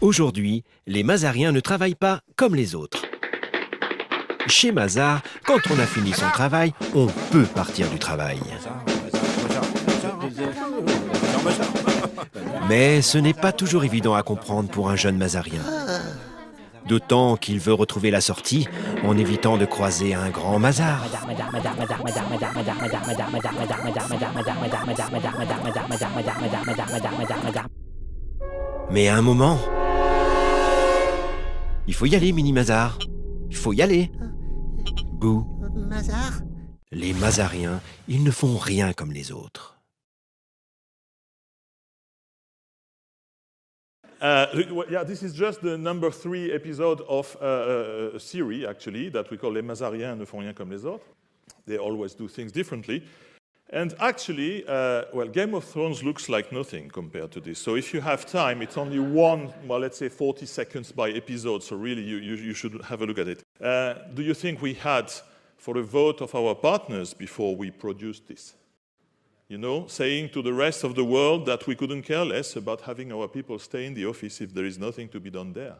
Aujourd'hui, les Mazariens ne travaillent pas comme les autres. Chez Mazars, quand on a fini son travail, on peut partir du travail. Mais ce n'est pas toujours évident à comprendre pour un jeune Mazarien. D'autant qu'il veut retrouver la sortie en évitant de croiser un grand Mazars. Mais à un moment, il faut y aller, mini Mazars. Il faut y aller. Bouh. Mazars? Les Mazariens, ils ne font rien comme les autres. Yeah, this is just the number 3 episode of a series, actually, that we call Les Mazariens ne font rien comme les autres. They always do things differently. And actually, well, Game of Thrones looks like nothing compared to this. So if you have time, it's only one, well, let's say 40 seconds by episode, so really you should have a look at it. Do you think we had, for a vote of our partners before we produced this? You know, saying to the rest of the world that we couldn't care less about having our people stay in the office if there is nothing to be done there.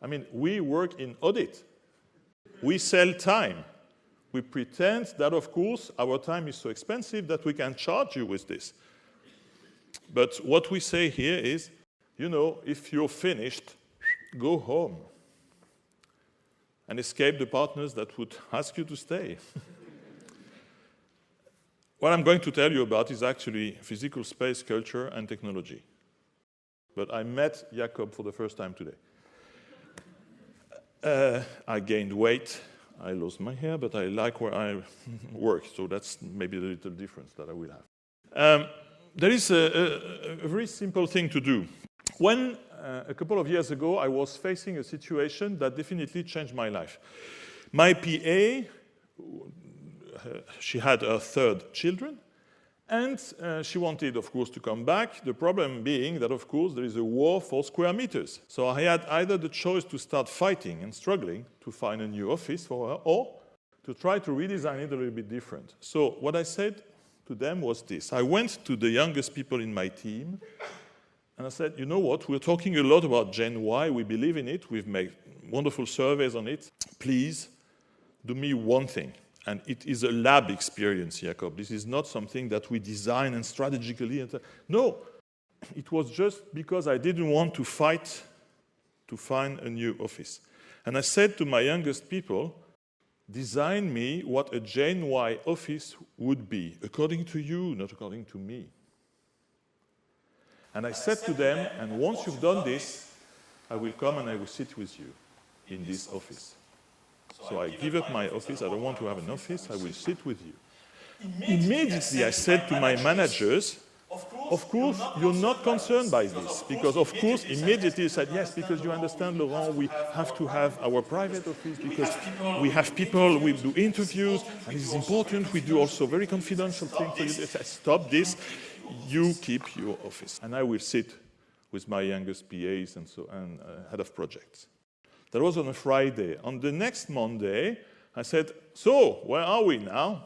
I mean, we work in audit. We sell time. We pretend that, of course, our time is so expensive that we can charge you with this. But what we say here is, you know, if you're finished, go home and escape the partners that would ask you to stay. What I'm going to tell you about is actually physical space, culture, and technology. But I met Jacob for the first time today. I gained weight. I lost my hair, but I like where I work, so that's maybe the little difference that I will have. There is a very simple thing to do. When, a couple of years ago, I was facing a situation that definitely changed my life. My PA, she had her 3rd children, and she wanted, of course, to come back. The problem being that, of course, there is a war for square meters. So I had either the choice to start fighting and struggling to find a new office for her, or to try to redesign it a little bit different. So what I said to them was this. I went to the youngest people in my team, and I said, you know what, we're talking a lot about Gen Y, we believe in it, we've made wonderful surveys on it. Please do me one thing. And it is a lab experience, Jacob. This is not something that we design and strategically. No, it was just because I didn't want to fight to find a new office. And I said to my youngest people, design me what a Gen Y office would be, according to you, not according to me. And I said to them, and once you've done this, I will come and I will sit with you in this office. So I give up my office, I don't want to have an office, I will sit with you. Immediately I said to my managers, of course, you're not concerned by this, because of course, immediately I said, yes, because you understand, Laurent, we have to have our private office, because we have people, we do interviews, and it is important, we do also very confidential things. So you stop this, you keep your office. And I will sit with my youngest PAs and head of projects. That was on a Friday. On the next Monday, I said, so, where are we now?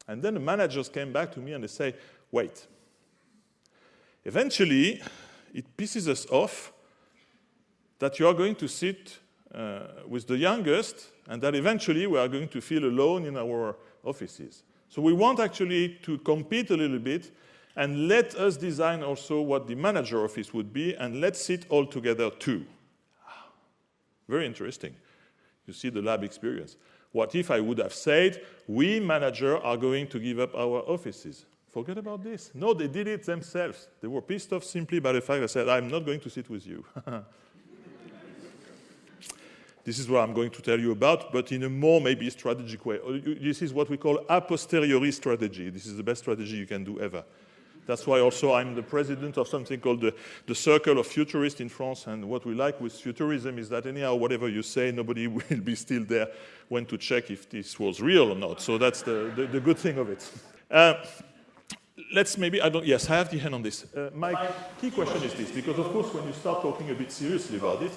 And then the managers came back to me and they say, wait. Eventually, it pisses us off that you are going to sit with the youngest and that eventually we are going to feel alone in our offices. So we want actually to compete a little bit and let us design also what the manager office would be, and let's sit all together too. Very interesting. You see the lab experience. What if I would have said, we manager are going to give up our offices? Forget about this. No, they did it themselves. They were pissed off simply by the fact that I said, I'm not going to sit with you. This is what I'm going to tell you about, but in a more maybe strategic way. This is what we call a posteriori strategy. This is the best strategy you can do ever. That's why also I'm the president of something called the Circle of Futurists in France. And what we like with futurism is that anyhow, whatever you say, nobody will be still there when to check if this was real or not. So that's the good thing of it. Let's maybe, yes, I have the hand on this. My key question is this, because of course when you start talking a bit seriously about it,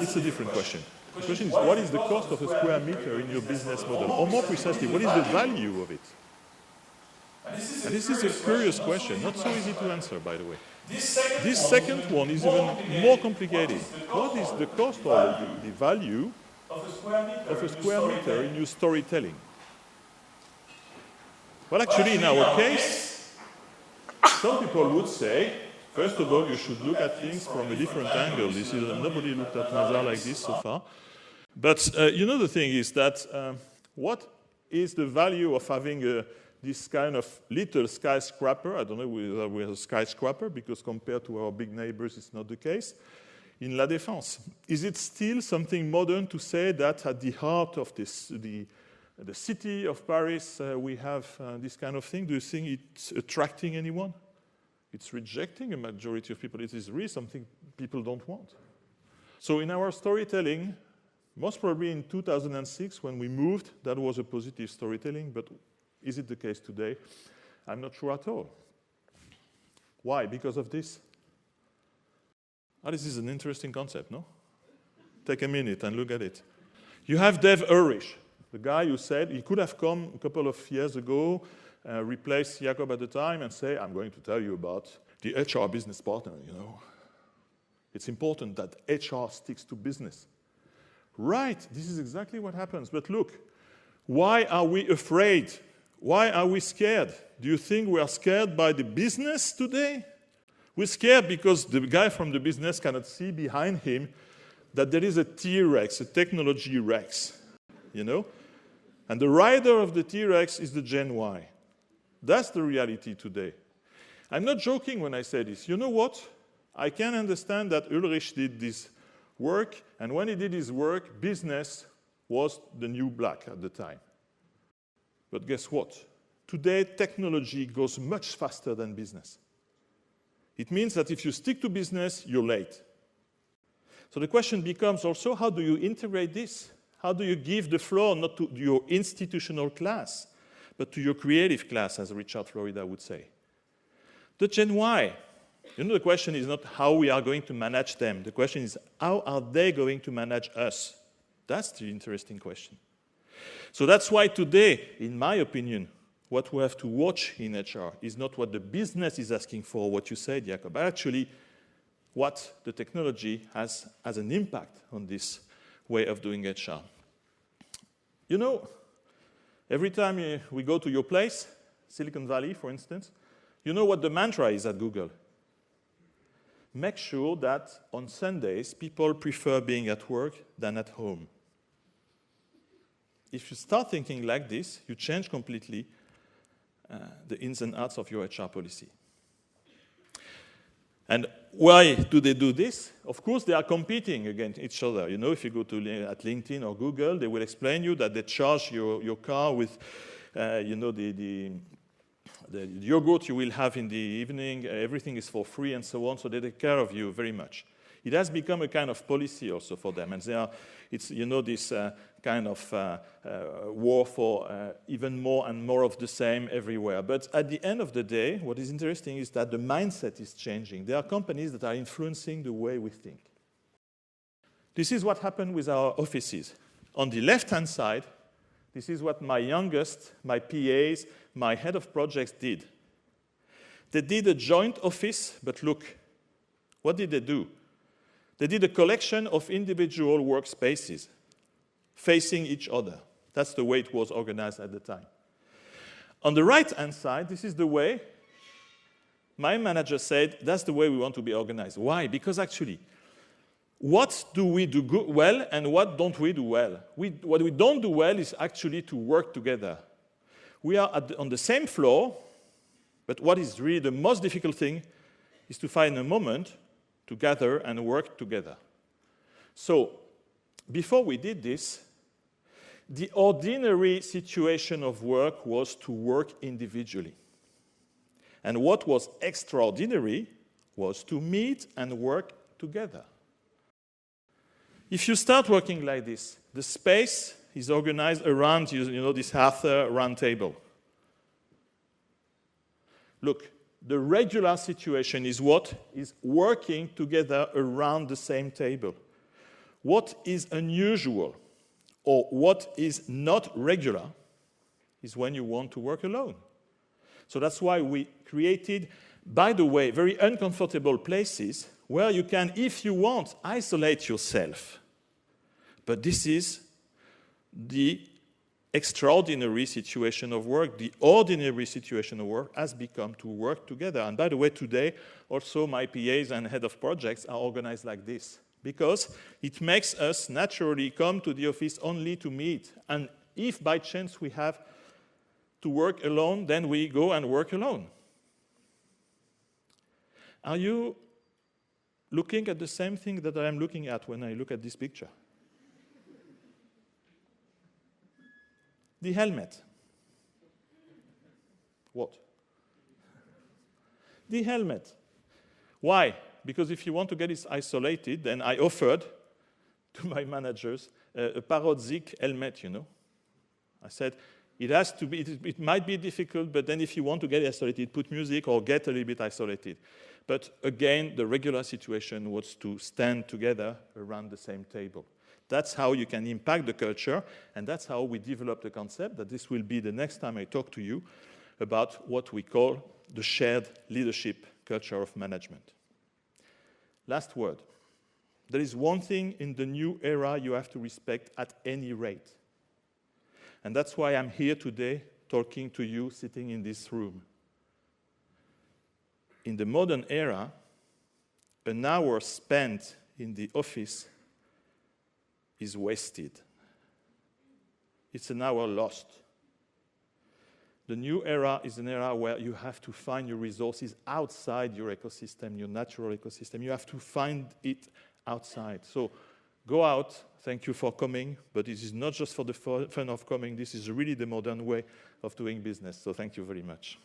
it's a different question. The question is, what is the cost of a square meter in your business model? Or more precisely, what is the value of it? And this is a curious question, not so easy to answer, by the way. This second one is even more complicated. What is the cost or the value of a square meter in your storytelling? Well, actually, in our case, some people would say, first of all, you should look at things from a different angle. Nobody looked at Mazars like this so far. But the thing is that what is the value of having this kind of little skyscraper? I don't know whether we have a skyscraper, because compared to our big neighbors, it's not the case. In La Défense, is it still something modern to say that at the heart of the city of Paris, we have this kind of thing? Do you think it's attracting anyone? It's rejecting a majority of people. It is really something people don't want. So in our storytelling, most probably in 2006, when we moved, that was a positive storytelling, but is it the case today? I'm not sure at all. Why? Because of this? This is an interesting concept, no? Take a minute and look at it. You have Dave Ulrich, the guy who said he could have come a couple of years ago, replace Jacob at the time, and say, I'm going to tell you about the HR business partner, It's important that HR sticks to business. Right, this is exactly what happens. But look, why are we afraid? Why are we scared? Do you think we are scared by the business today? We're scared because the guy from the business cannot see behind him that there is a T-Rex, a technology Rex, And the rider of the T-Rex is the Gen Y. That's the reality today. I'm not joking when I say this. You know what? I can understand that Ulrich did this work, and when he did his work, business was the new black at the time. But guess what? Today, technology goes much faster than business. It means that if you stick to business, you're late. So the question becomes also, how do you integrate this? How do you give the floor not to your institutional class, but to your creative class, as Richard Florida would say? The Gen Y. The question is not how we are going to manage them. The question is, how are they going to manage us? That's the interesting question. So that's why today, in my opinion, what we have to watch in HR is not what the business is asking for, what you said, Jacob, but actually what the technology has an impact on this way of doing HR. Every time we go to your place, Silicon Valley, for instance, you know what the mantra is at Google? Make sure that on Sundays, people prefer being at work than at home. If you start thinking like this, you change completely the ins and outs of your HR policy. And why do they do this? Of course, they are competing against each other. If you go at LinkedIn or Google, they will explain you that they charge your car with, the yogurt you will have in the evening. Everything is for free and so on. So they take care of you very much. It has become a kind of policy also for them, and it's this kind of war for even more and more of the same everywhere. But at the end of the day, what is interesting is that the mindset is changing. There are companies that are influencing the way we think. This is what happened with our offices. On the left-hand side, this is what my youngest, my PAs, my head of projects did. They did a joint office, but look, what did they do? They did a collection of individual workspaces facing each other. That's the way it was organized at the time. On the right-hand side, this is the way my manager said, that's the way we want to be organized. Why? Because actually, what do we do well and what don't we do well? What we don't do well is actually to work together. We are on the same floor, but what is really the most difficult thing is to find a moment to gather and work together. So, before we did this, the ordinary situation of work was to work individually. And what was extraordinary was to meet and work together. If you start working like this, the space is organized around this Arthur round table. Look, the regular situation is what? Is working together around the same table. What is unusual or what is not regular is when you want to work alone. So that's why we created by the way, very uncomfortable places where you can, if you want, isolate yourself. But this is the extraordinary situation of work. The ordinary situation of work has become to work together. And by the way, today, also my PAs and head of projects are organized like this, because it makes us naturally come to the office only to meet. And if by chance we have to work alone, then we go and work alone. Are you looking at the same thing that I am looking at when I look at this picture? The helmet. What? The helmet. Why? Because if you want to get it isolated, then I offered to my managers a parodic helmet, you know. I said, it has to be, it might be difficult, but then if you want to get isolated, put music or get a little bit isolated. But again, the regular situation was to stand together around the same table. That's how you can impact the culture, and that's how we develop the concept, that this will be the next time I talk to you about what we call the shared leadership culture of management. Last word. There is one thing in the new era you have to respect at any rate. And that's why I'm here today talking to you sitting in this room. In the modern era, an hour spent in the office is wasted. It's an hour lost. The new era is an era where you have to find your resources outside your ecosystem, your natural ecosystem. You have to find it outside. So go out. Thank you for coming. But this is not just for the fun of coming. This is really the modern way of doing business. So thank you very much.